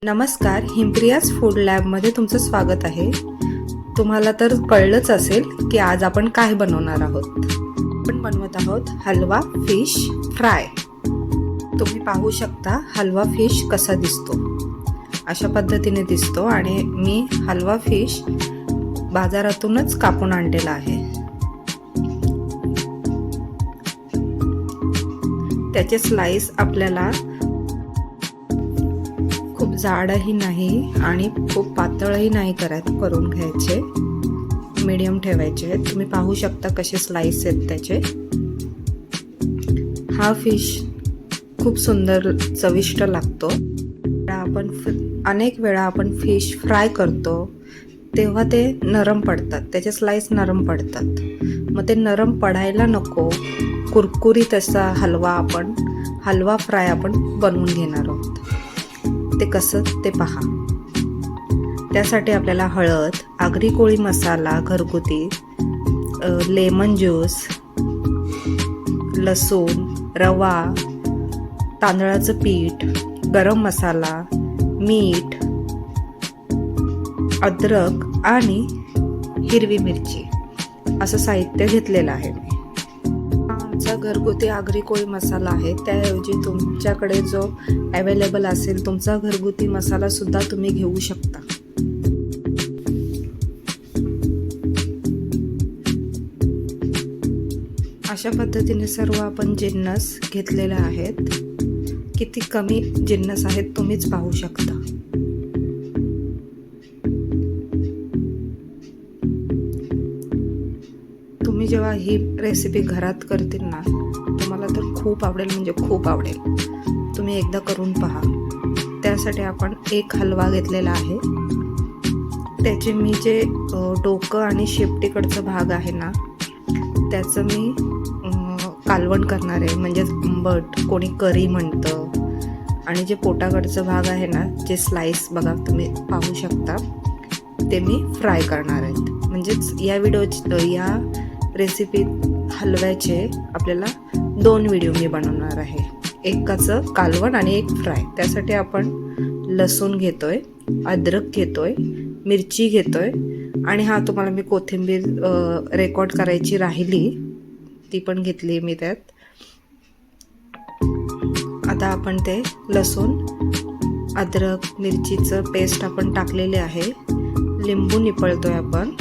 नमस्कार, हिमप्रियाज फूड लॅबमध्ये तुमचं स्वागत आहे. तुम्हाला तर कळलंच असेल की आज आपण काय बनवणार आहोत. आपण बनवत आहोत हलवा फिश फ्राय. तुम्ही पाहू शकता हलवा फिश कसा दिसतो. अशा पद्धतीने दिसतो आणि मी हलवा फिश बाजारातूनच कापून आणलेला आहे. त्याचे स्लाइस आपल्याला खूप जाडही नाही आणि खूप पातळही नाही करून घ्यायचे, मीडियम ठेवायचे. तुम्ही पाहू शकता कसे स्लाइस आहेत त्याचे. हा फिश खूप सुंदर चविष्ट लागतो. अनेक वेळा आपण फिश फ्राय करतो तेव्हा ते नरम पडतात, त्याचे स्लाइस नरम पडतात. मग ते नरम पडायला नको, कुरकुरीत असा हलवा फ्राय आपण बनवून घेणार आहोत. ते कसं ते पहा. त्यासाठी आपल्याला हळद, आगरी कोळी मसाला घरगुती, लेमन ज्यूस, लसूण, रवा, तांदळाचं पीठ, गरम मसाला, मीठ, अद्रक आणि हिरवी मिरची असं साहित्य घेतलेलं आहे. आमचा घरगुती आगरी कोळी मसाला आहे. त्याऐवजी तुमच्याकडे जो अवेलेबल असेल तुमचा घरगुती मसाला सुद्धा तुम्ही घेऊ शकता. अशा पद्धतीने सर्व आपण जिन्नस घेतलेले आहेत. किती कमी जिन्नस आहेत तुम्हीच पाहू शकता. तुम्ही जेव्हा ही रेसिपी घरात करतील ना, तुम्हाला तर खूप आवडेल, म्हणजे खूप आवडेल. तुम्ही एकदा करून पहा. त्यासाठी आपण एक हलवा घेतलेला आहे. त्याचे मी जे डोकं आणि शेपटीकडचा भाग आहे ना, त्याचं मी कालवण करणार आहे, म्हणजे बट कोणी करी म्हणतं. आणि जे पोटाकडचं भाग आहे ना, जे स्लाइस बघा तुम्ही पाहू शकता, ते मी फ्राय करणार आहेत. म्हणजेच या रेसिपीत हलव्याचे आपल्याला 2 व्हिडिओ मी बनवणार आहे. एकाचं कालवण आणि एक फ्राय. त्यासाठी आपण लसूण घेतोय, अद्रक घेतोय, मिरची घेतोय आणि तुम्हाला मी कोथिंबीर रेकॉर्ड करायची राहिली, ती पण घेतली मी त्यात. आता आपण ते लसूण, अद्रक, मिरचीचं पेस्ट आपण टाकलेले आहे. लिंबू निपळतोय आपण.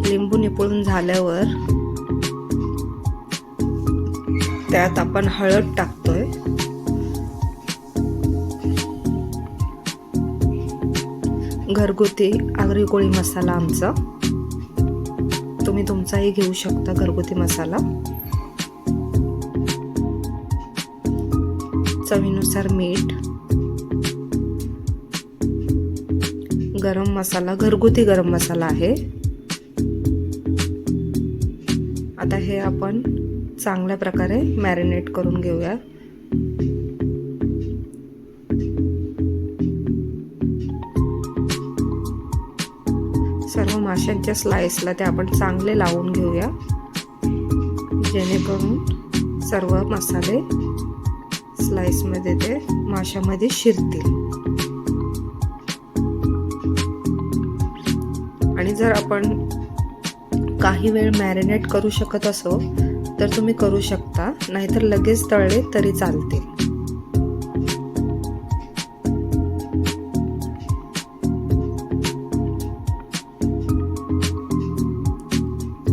लिंबू निपळून झाल्यावर त्यात आपण हळद टाकतोय. घरगुती आगरी कोळी मसाला आमचा, तुम्ही तुमचाही घेऊ शकता घरगुती मसाला. चवीनुसार मीठ, गरम मसाला, घरगुती गरम मसाला आहे. आता हे आपण चांगल्या प्रकारे मॅरिनेट करून घेऊया. सर्व माशांच्या स्लाइसला ते आपण चांगले लावून घेऊया, जेणेकरून सर्व मसाले स्लाइसमध्ये ते माशामध्ये शिरतील. आणि जर आपण काही वेळ मॅरिनेट करू शकत असो तर तुम्ही करू शकता, नाहीतर लगेच तळले तरी चालतील.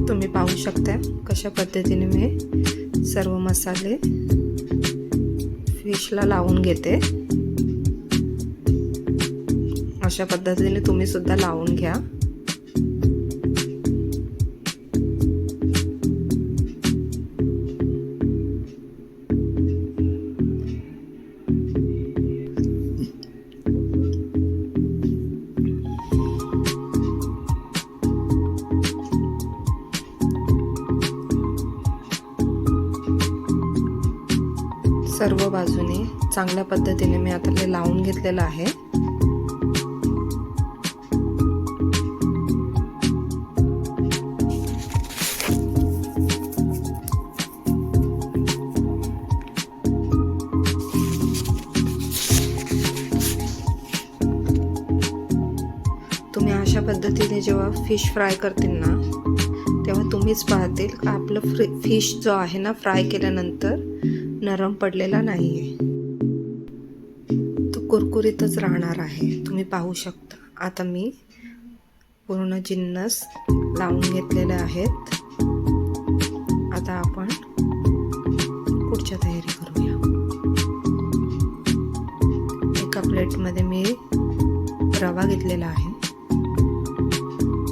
तुम्ही पाहू शकता कशा पद्धतीने मी सर्व मसाले फिशला लावून घेते. अशा पद्धतीने तुम्ही सुद्धा लावून घ्या. सर्व बाजूने चांगल्या पद्धतीने मी आता ते लावून घेतलेलं आहे. अशा पद्धतीने जेव्हा फिश फ्राय करतील ना तेव्हा तुम्हीच पाहतील का आपलं फिश जो आहे ना फ्राय केल्यानंतर नरम पडलेला नाही आहे, तो कुरकुरीतच राहणार आहे. तुम्ही पाहू शकता. आता मी पूर्ण जिन्नस लावून घेतलेले आहेत. आता आपण पुढच्या तयारी करूया. एका प्लेटमध्ये मी रवा घेतलेला आहे,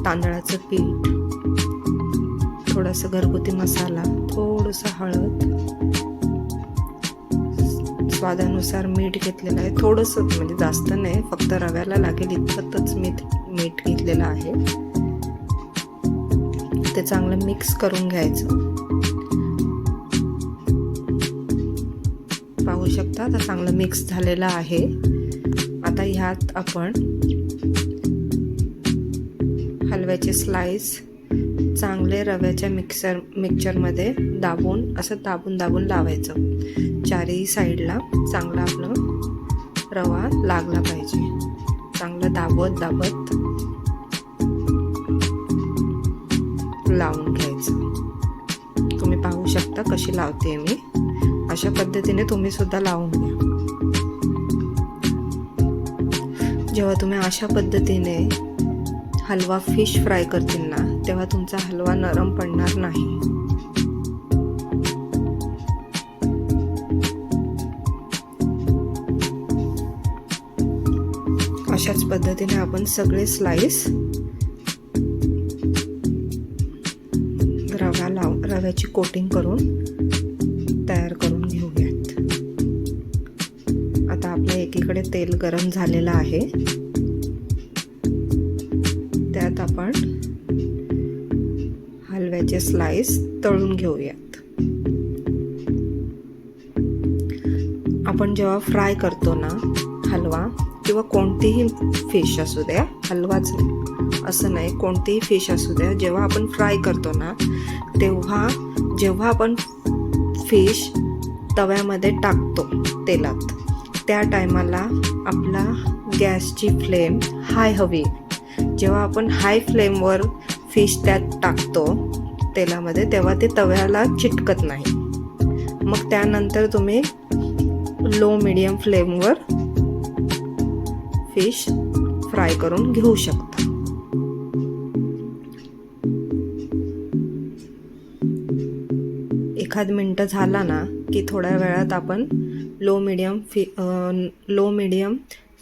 तांदळाचं पीठ, थोडासा घरगुती मसाला, थोडंसं हळद, स्वादानुसार मीठ घेतलेलं आहे. थोडंसं म्हणजे जास्त नाही, फक्त रव्याला लागेल इतकंच मीठ घेतलेलं आहे. ते चांगलं मिक्स करून घ्यायचं. पाहू शकता आता चांगलं मिक्स झालेलं आहे. आता ह्यात आपण हलव्याचे स्लाइस चांगले रव्याच्या मिक्सरमध्ये दाबून लावायचं. चारही साईडला चांगला आपलं रवा लागला पाहिजे. चांगलं दाबत लावून घ्यायचं. तुम्ही पाहू शकता कशी लावते मी. अशा पद्धतीने तुम्ही सुद्धा लावून घ्या. जेव्हा तुम्ही अशा पद्धतीने हलवा फिश फ्राय करतील ना तेव्हा तुमचा हलवा नरम पडणार नाही. अशाच पद्धतीने आपण सगळे स्लाइस रव्याची कोटिंग करून तयार करून घेऊयात. आता आपल्या एकीकडे तेल गरम झालेलं आहे. त्यात आपण हलव्याचे स्लाइस तळून घेऊयात. आपण जेव्हा फ्राय करतो ना हलवा किंवा कोणतीही फिश असू द्या, हलवाच असं नाही, कोणतीही फिश असू द्या, जेव्हा आपण फ्राय करतो ना तेव्हा जेव्हा आपण फिश तव्यामध्ये टाकतो तेलात, त्या टायमाला आपला गॅसची फ्लेम हाय हवी. जेव्हा आपण हाय फ्लेमवर फिश त्यात टाकतो तेलामध्ये तेव्हा ते तव्याला चिटकत नाही. मग त्यानंतर तुम्ही लो मीडियम फ्लेमवर फिश फ्राय करून घेऊ शकता. एखाद मिनटं झाला ना की थोड्या वेळात आपण लो मीडियम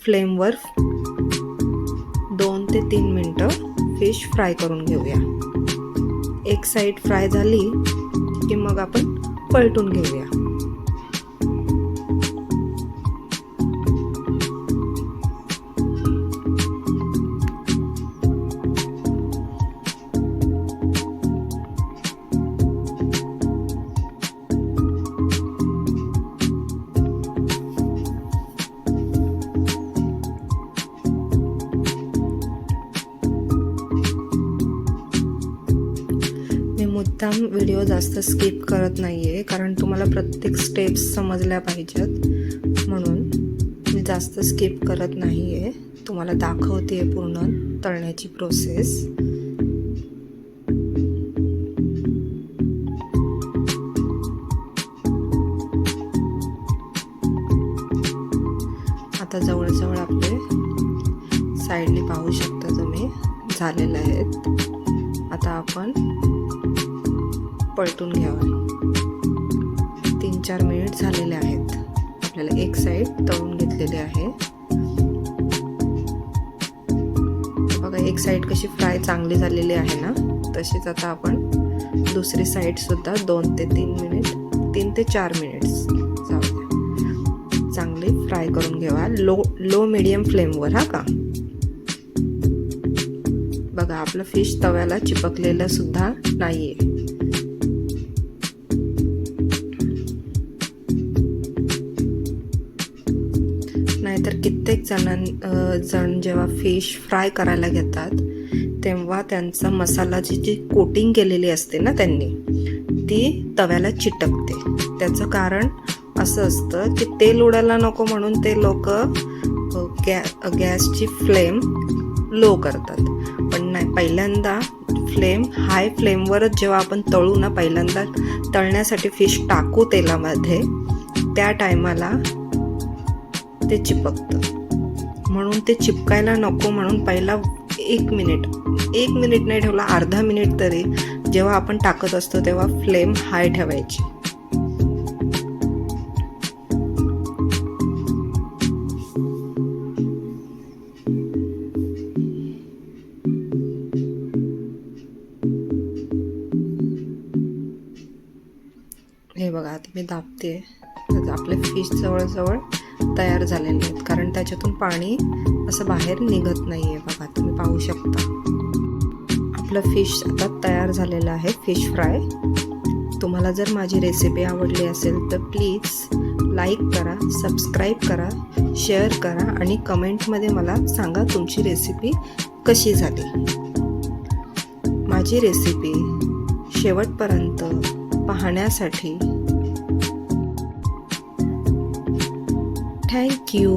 फ्लेमवर 2 ते 3 मिनटं फिश फ्राय करून घेऊया. एक साईड फ्राय झाली की मग आपण पलटून घेऊया. मुद्दाम व्हिडिओ जास्त स्किप करत नाहीये कारण तुम्हाला प्रत्येक स्टेप्स समजल्या पाहिजेत, म्हणून मी जास्त स्किप करत नाहीये. तुम्हाला दाखवते पूर्ण तळण्याची प्रोसेस. आता जवळजवळ आपले साईडने पाहू शकता तुम्ही झालेले आहेत. आता आपण पलटून घ्यावा. 3-4 मिनिट झालेले आहेत. आपल्याला एक साईड तळून घेतलेली आहे. बघा एक साईड कशी फ्राय चांगली झालेली आहे ना, तशीच आता आपण दुसरी साईड सुद्धा 2 ते 4 मिनिट जाऊ द्या. चांगली फ्राय करून घ्यावा लो मीडियम फ्लेमवर. हा का बघा आपलं फिश तव्याला चिपकलेलं सुद्धा नाहीये. नाहीतर कित्येक जण जेव्हा फिश फ्राय करायला घेतात तेव्हा त्यांचा मसालाची जी कोटिंग केलेली असते ना त्यांनी, ती तव्याला चिटकते. त्याचं कारण असं असतं की तेल उडायला नको म्हणून ते लोक गॅसची फ्लेम लो करतात. नाही, पहिल्यांदा फ्लेम हाय फ्लेमवरच जेव्हा आपण तळू ना, पहिल्यांदा तळण्यासाठी फिश टाकू तेलामध्ये, त्या टायमाला ते चिपकतं. म्हणून ते चिपकायला नको म्हणून पहिला 1 मिनिट नाही ठेवला, अर्धा मिनिट तरी जेव्हा आपण टाकत असतो तेव्हा फ्लेम हाय ठेवायची. हे बघा, आता मी दाबते. आपले फिश जवळजवळ तयार झालेले आहेत, कारण त्याच्यातून पाणी असं बाहेर निघत नाही आहे. बघा, तुम्ही पाहू शकता आपलं फिश आता तयार झालेलं आहे, फिश फ्राय. तुम्हाला जर माझी रेसिपी आवडली असेल तर प्लीज लाईक करा, सबस्क्राईब करा, शेअर करा आणि कमेंटमध्ये मला सांगा तुमची रेसिपी कशी झाली. माझी रेसिपी शेवटपर्यंत पाहण्यासाठी थँक यू.